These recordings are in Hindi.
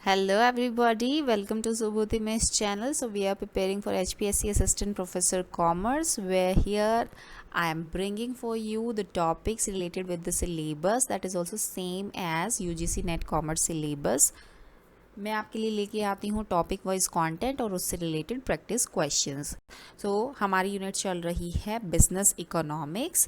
Hello everybody, welcome to Subhuti Mess channel. So we are preparing for HPSC Assistant Professor Commerce, where here I am bringing for you the topics related with the syllabus that is also same as UGC Net Commerce syllabus. मैं आपके लिए लेके आती हूँ टॉपिक वाइज कंटेंट और उससे रिलेटेड प्रैक्टिस क्वेश्चंस. सो हमारी यूनिट चल रही है बिजनेस इकोनॉमिक्स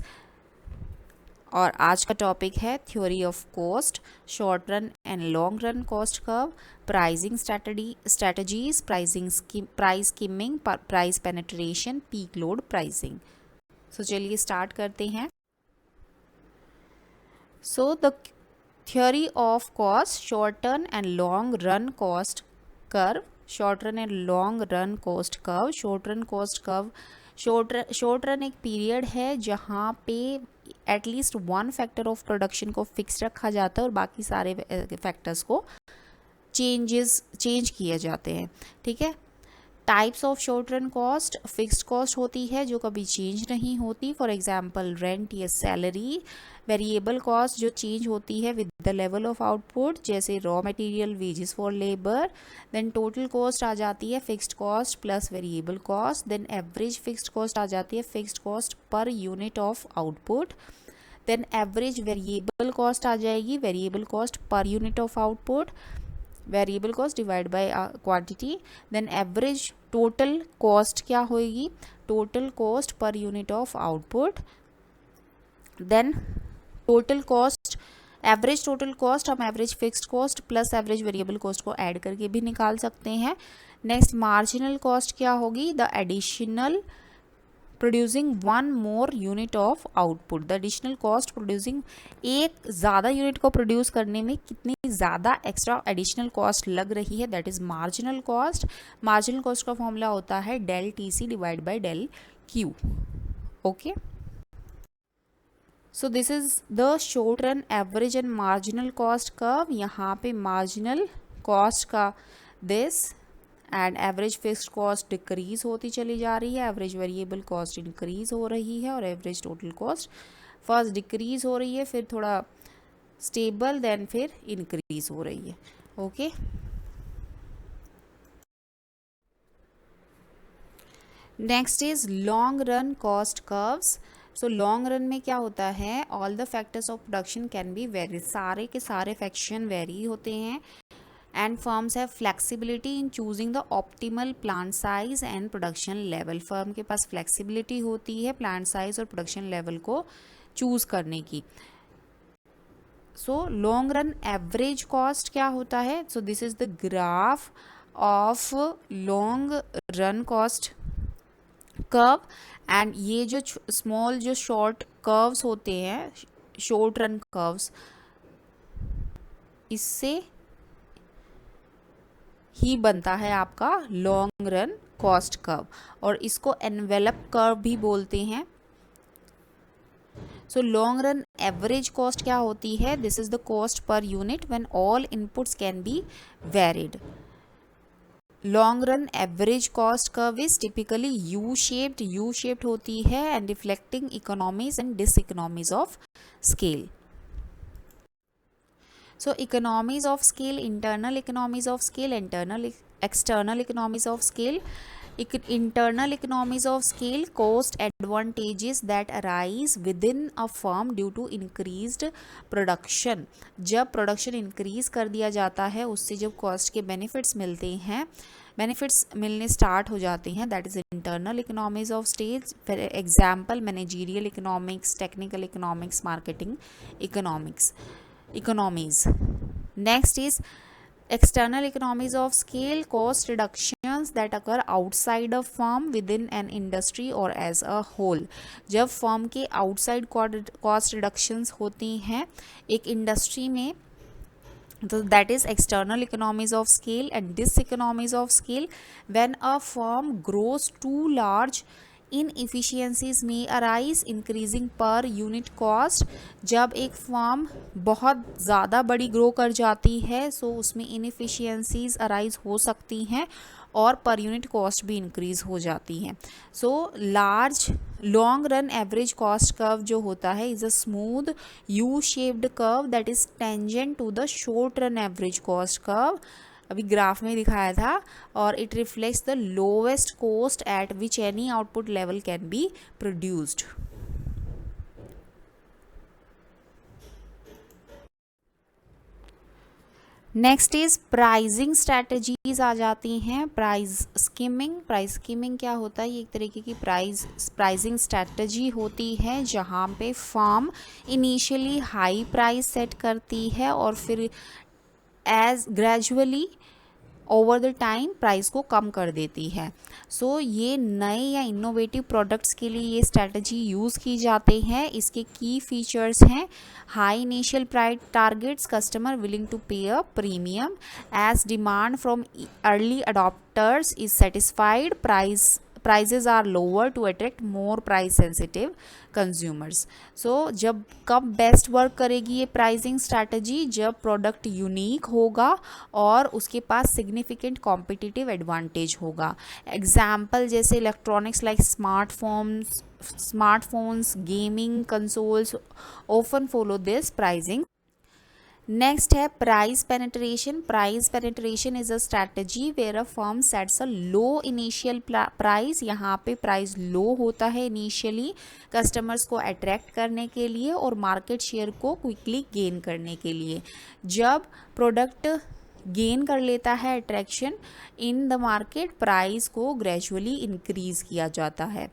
और आज का टॉपिक है theory of cost, short run and long run cost curve, pricing strategies, price skimming, price penetration, peak load pricing. So चलिए स्टार्ट करते हैं. So the theory of cost, short run and long run cost curve, short run and long run cost curve. Short run एक पीरियड है जहाँ पे at least one factor of production को फिक्स रखा जाता है और बाकी सारे फैक्टर्स को चेंज किए जाते हैं. ठीक है. Types of short run cost, fixed cost होती है जो कभी चेंज नहीं होती, फॉर एग्जांपल रेंट या सैलरी. वेरिएबल कॉस्ट जो चेंज होती है with the level of output, जैसे raw material, wages for labour. Then total cost आ जाती है fixed cost plus variable cost. Then average fixed cost आ जाती है fixed cost per unit of output. Then average variable cost आ जाएगी, variable cost per unit of output, variable cost divide by quantity. Then average total cost क्या होगी, total cost per unit of output. Then total cost, average total cost हम average fixed cost plus average variable cost को ऐड करके भी निकाल सकते हैं. नेक्स्ट मार्जिनल कॉस्ट क्या होगी, the additional producing one more unit of output. The additional cost producing, एक ज़्यादा यूनिट को प्रोड्यूस करने में कितनी ज़्यादा एक्स्ट्रा एडिशनल कॉस्ट लग रही है, that is marginal cost. Marginal cost का फॉर्मूला होता है del T C divide by del Q. Okay. So this is the short run average and marginal cost curve. यहाँ पे मार्जिनल कॉस्ट का this and average fixed cost decrease होती चली जा रही है, एवरेज वेरिएबल कॉस्ट इंक्रीज हो रही है और average total cost first decrease हो रही है, फिर थोड़ा स्टेबल, देन फिर इंक्रीज हो रही है. Okay. Next is long run cost curves. So long run में क्या होता है, all the factors of production can be very, सारे के सारे फैक्शन वेरी होते हैं. And firms have flexibility in choosing the optimal plant size and production level. firm के पास flexibility होती है plant size और production level को choose करने की. so long run average cost क्या होता है, so this is the graph of long run cost curve. and ये जो small जो short curves होते हैं, short run curves, इससे ही बनता है आपका लॉन्ग रन कॉस्ट कर्व और इसको एनवेलप कर्व भी बोलते हैं. So long run average cost क्या होती है, this is the cost per unit when all inputs can be varied. Long run average cost curve is typically U shaped होती है and reflecting economies and diseconomies of scale. So economies of scale, internal economies of scale, external economies of scale. Internal economies of scale, cost advantages that arise within a firm due to increased production. जब प्रोडक्शन इंक्रीज कर दिया जाता है उससे जब कॉस्ट के बेनिफिट्स मिलते हैं, बेनिफिट्स मिलने स्टार्ट हो जाते हैं, that is internal economies of stage. For example managerial economics, technical economics, marketing economies. Next is external economies of scale, cost reductions that occur outside a firm, within an industry or as a whole. जब फर्म के आउटसाइड कॉस्ट रिडक्शंस होती हैं एक इंडस्ट्री में, so that is external economies of scale. and diseconomies of scale, when a firm grows too large, inefficiencies में arise increasing per unit cost. जब एक फर्म बहुत ज़्यादा बड़ी ग्रो कर जाती है सो उसमें इनएफिशिएंसीज अराइज हो सकती हैं और पर यूनिट कॉस्ट भी इंक्रीज हो जाती हैं. So large long run average cost curve जो होता है is a smooth U shaped curve that is tangent to the short run average cost curve अभी ग्राफ में दिखाया था, और it reflects the lowest cost at which any output level can be produced. Next is pricing strategies आ जाती हैं। प्राइस स्कीमिंग क्या होता है? ये एक तरीके की प्राइजिंग स्ट्रैटेजी होती है जहाँ पे firm initially high price set करती है और फिर as gradually over the time price को कम कर देती है। सो ये नए या इनोवेटिव प्रोडक्ट्स के लिए ये स्ट्रैटेजी यूज़ की जाते हैं। इसके की फीचर्स हैं high initial price targets, customer willing to pay a premium as demand from early adopters is satisfied, prices are lower to attract more price sensitive consumers। So जब कब बेस्ट वर्क करेगी ये प्राइसिंग स्ट्रैटेजी? जब प्रोडक्ट यूनिक होगा और उसके पास सिग्निफिकेंट कॉम्पिटिटिव एडवांटेज होगा। एग्जाम्पल जैसे electronics like smartphones, gaming consoles often follow this pricing. Next है price penetration. Price penetration is a strategy where a firm sets a low initial price. यहाँ पे प्राइस लो होता है इनिशियली कस्टमर्स को अट्रैक्ट करने के लिए और मार्केट शेयर को क्विकली गेन करने के लिए। जब प्रोडक्ट गेन कर लेता है attraction in the market, price को ग्रेजुअली इंक्रीज किया जाता है।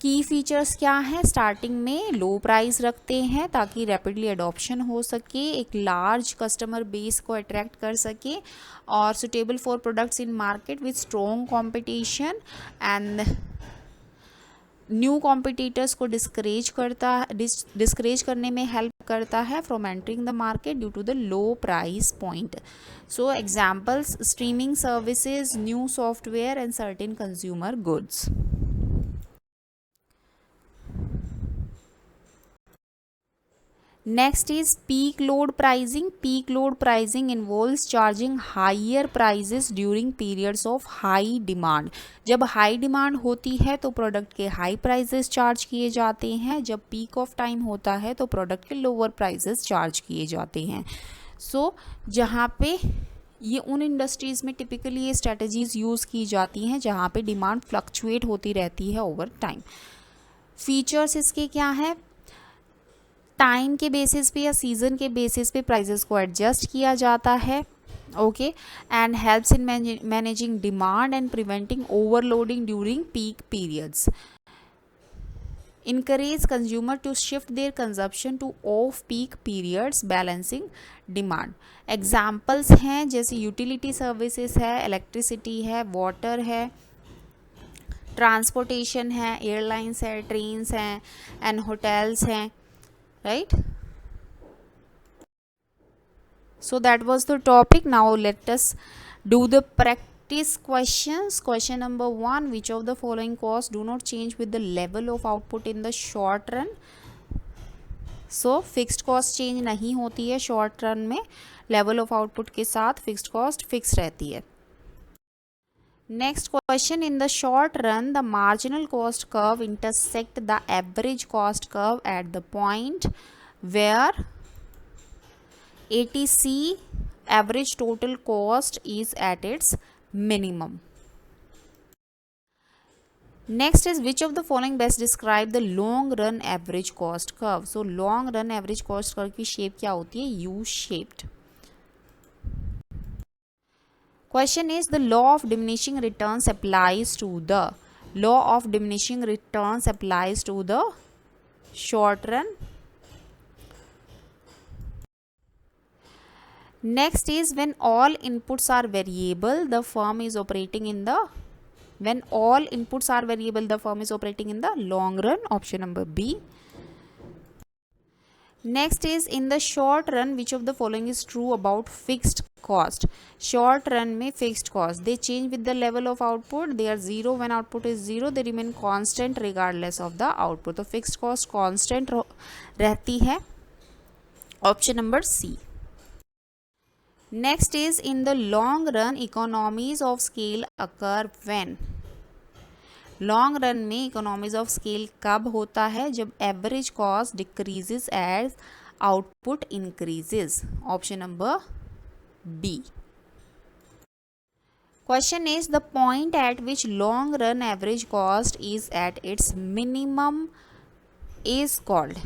की फीचर्स क्या हैं? स्टार्टिंग में लो प्राइस रखते हैं ताकि रैपिडली अडॉप्शन हो सके, एक लार्ज कस्टमर बेस को अट्रैक्ट कर सके, और suitable for products in market with strong competition and new competitors को डिस्करेज करने में हेल्प करता है from entering the market due to the low price point. So examples streaming services, new software and certain consumer goods. Next is peak load pricing. Peak load pricing involves charging higher prices during periods of high demand. जब हाई डिमांड होती है तो प्रोडक्ट के हाई प्राइजेस चार्ज किए जाते हैं, जब पीक ऑफ टाइम होता है तो प्रोडक्ट के लोअर प्राइजेस चार्ज किए जाते हैं। सो जहाँ पे ये उन इंडस्ट्रीज़ में टिपिकली ये स्ट्रेटजीज़ यूज़ की जाती हैं जहाँ पे डिमांड फ्लक्चुएट होती रहती है ओवर टाइम। फीचर्स इसके क्या है? टाइम के बेसिस पे या सीज़न के बेसिस पे प्राइजेस को एडजस्ट किया जाता है, okay, and helps in managing demand and preventing overloading during peak periods. encourage consumer to shift their consumption to off peak periods, balancing demand। Examples हैं जैसे यूटिलिटी सर्विसेज है, इलेक्ट्रिसिटी है, वाटर है, ट्रांसपोर्टेशन है, एयरलाइंस है, ट्रेन्स हैं एंड होटल्स हैं, right? So that was the topic. Now let us do the practice questions. Question number 1, which of the following costs do not change with the level of output in the short run? So fixed cost change नहीं होती है short run में, level of output के साथ fixed cost fixed रहती है। Next question, in the short run the marginal cost curve intersect the average cost curve at the point where ATC, average total cost, is at its minimum। Next is which of the following best describe the long run average cost curve? So long run average cost curve की shape क्या होती है? U shaped। Question is the law of diminishing returns applies to the short run। Next is when all inputs are variable the firm is operating in the long run, option number B। Next is in the short run which of the following is true about fixed cost? Short run में fixed cost they change with the level of output, they are zero when output is zero, they remain constant regardless of the output। तो fixed cost constant रहती है, option number C। Next is in the long run economies of scale occur when? Long run में इकोनॉमीज ऑफ स्केल कब होता है? जब average cost decreases as output increases, option number B. Question is the point at which long run average cost is at its minimum is called.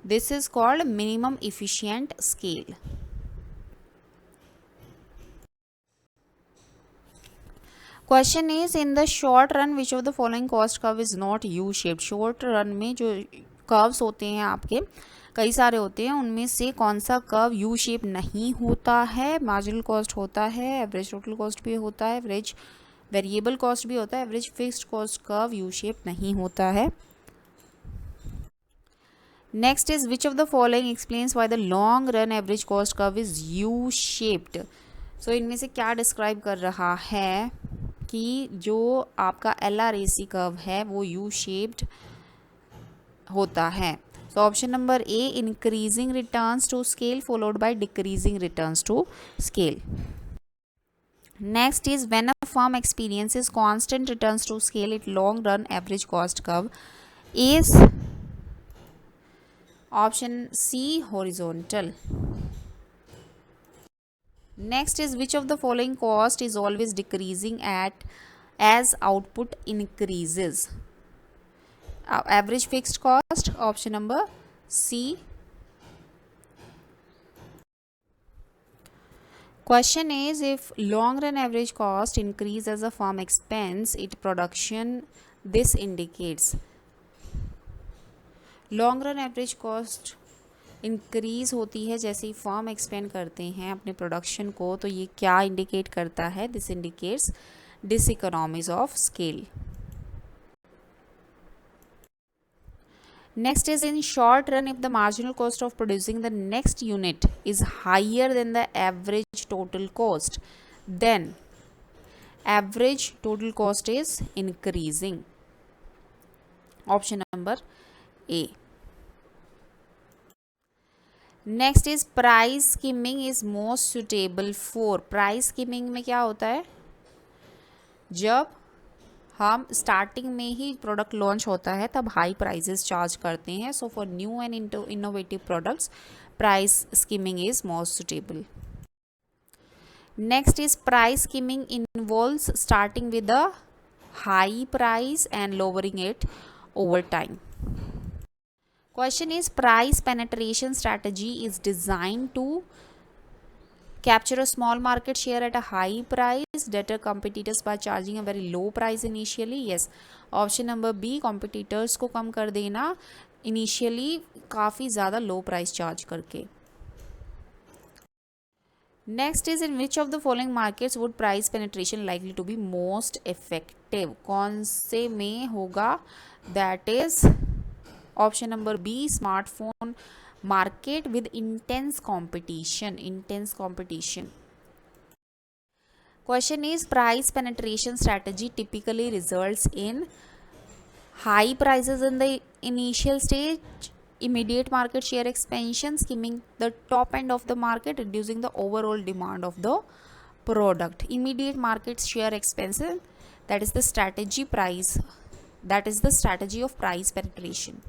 This is called minimum efficient scale. Question is in the short run which of the following cost curve is not U shaped. Short run में जो कर्व्स होते हैं आपके कई सारे होते हैं, उनमें से कौन सा कर्व यू शेप नहीं होता है. मार्जिनल कॉस्ट होता है, एवरेज टोटल कॉस्ट भी होता है, एवरेज वेरिएबल कॉस्ट भी होता है, average fixed cost curve U shape नहीं होता है. Next is which of the following explains why the long run average cost curve is U shaped. So इनमें से क्या डिस्क्राइब कर रहा है कि जो आपका LRAC कर्व है वो यू शेप्ड होता है. So option number A, increasing returns to scale followed by decreasing returns to scale. Next is when a firm experiences constant returns to scale, its long run average cost curve is option C, horizontal. Next is which of the following cost is always decreasing as output increases. Average fixed cost, option number C. Question is if long run average cost increase as a firm expands its production, this indicates. Long run average cost increase होती है जैसे ही फर्म एक्सपेंड करते हैं अपने प्रोडक्शन को, तो ये क्या इंडिकेट करता है? This indicates diseconomies of scale. Next is in short run if the marginal cost of producing the next unit is higher than the average total cost, then average total cost is increasing. Option number A. Next is price skimming is most suitable for. Price skimming में क्या होता है? जब हम स्टार्टिंग में ही प्रोडक्ट लॉन्च होता है तब हाई प्राइजेस चार्ज करते हैं. So for new and innovative products price skimming is most suitable. Next is price skimming involves starting with a high price and lowering it over time. Question is price penetration strategy is designed to capture a small market share at a high price, deter competitors by charging a very low price initially. Yes, option number B, competitors को कम कर देना initially काफ़ी ज़्यादा low price charge करके. Next is in which of the following markets would price penetration likely to be most effective. कौन से में होगा? That is option number B, smartphone market with intense competition. Question is price penetration strategy typically results in high prices in the initial stage, immediate market share expansion, skimming the top end of the market, reducing the overall demand of the product. Immediate market share expansion, that is the strategy of price penetration.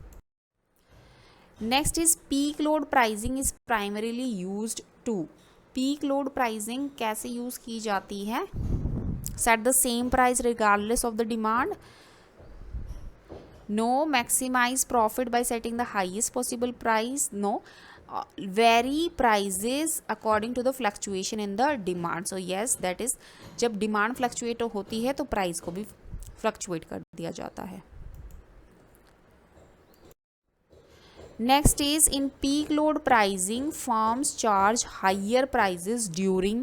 Next is peak load pricing is primarily used to. Peak load pricing कैसे यूज की जाती है? Set the same price regardless of the demand. No. Maximize profit by setting the highest possible price. No. Vary prices according to the fluctuation in the demand. So yes, that is जब demand fluctuate होती है तो price को भी fluctuate कर दिया जाता है. Next is in peak load pricing, firms charge higher prices during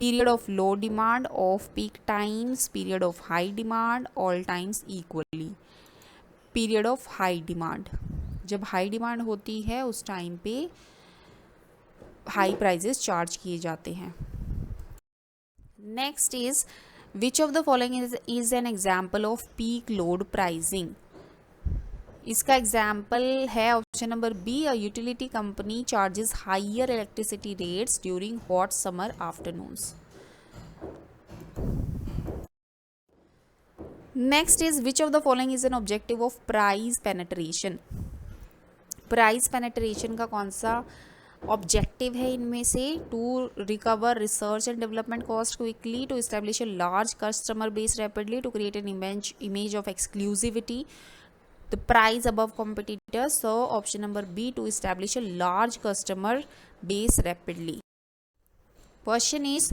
period of low demand, off peak times, period of high demand, all times equally. Period of high demand, जब हाई डिमांड होती है उस टाइम पे हाई प्राइजेस चार्ज किए जाते हैं. Next is which of the following is an example of peak load pricing. इसका एग्जाम्पल है option number B, a utility company charges higher electricity rates during hot summer afternoons. Next is which of the following is an objective of price penetration. Price penetration का कौन सा ऑब्जेक्टिव है इनमें से to recover research and development cost quickly, to establish a large customer base rapidly, to create an image of exclusivity, the price above competitors. So option number B, to establish a large customer base rapidly. Question is,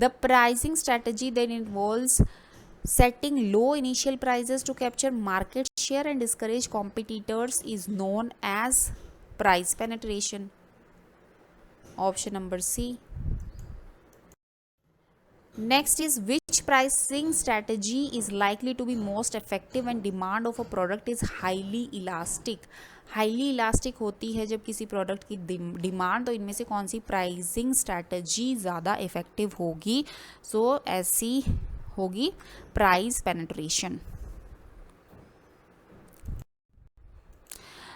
the pricing strategy that involves setting low initial prices to capture market share and discourage competitors is known as price penetration. Option number C. Next is, which pricing strategy is likely to be most effective when demand of a product is highly elastic. Highly elastic होती है जब किसी प्रोडक्ट की डिमांड, तो इनमें से कौन सी प्राइसिंग स्ट्रैटेजी ज़्यादा इफेक्टिव होगी? सो ऐसी होगी price penetration.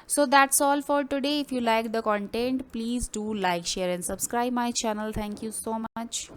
So that's all for today. If you like the content, please do like, share and subscribe my channel. Thank you so much.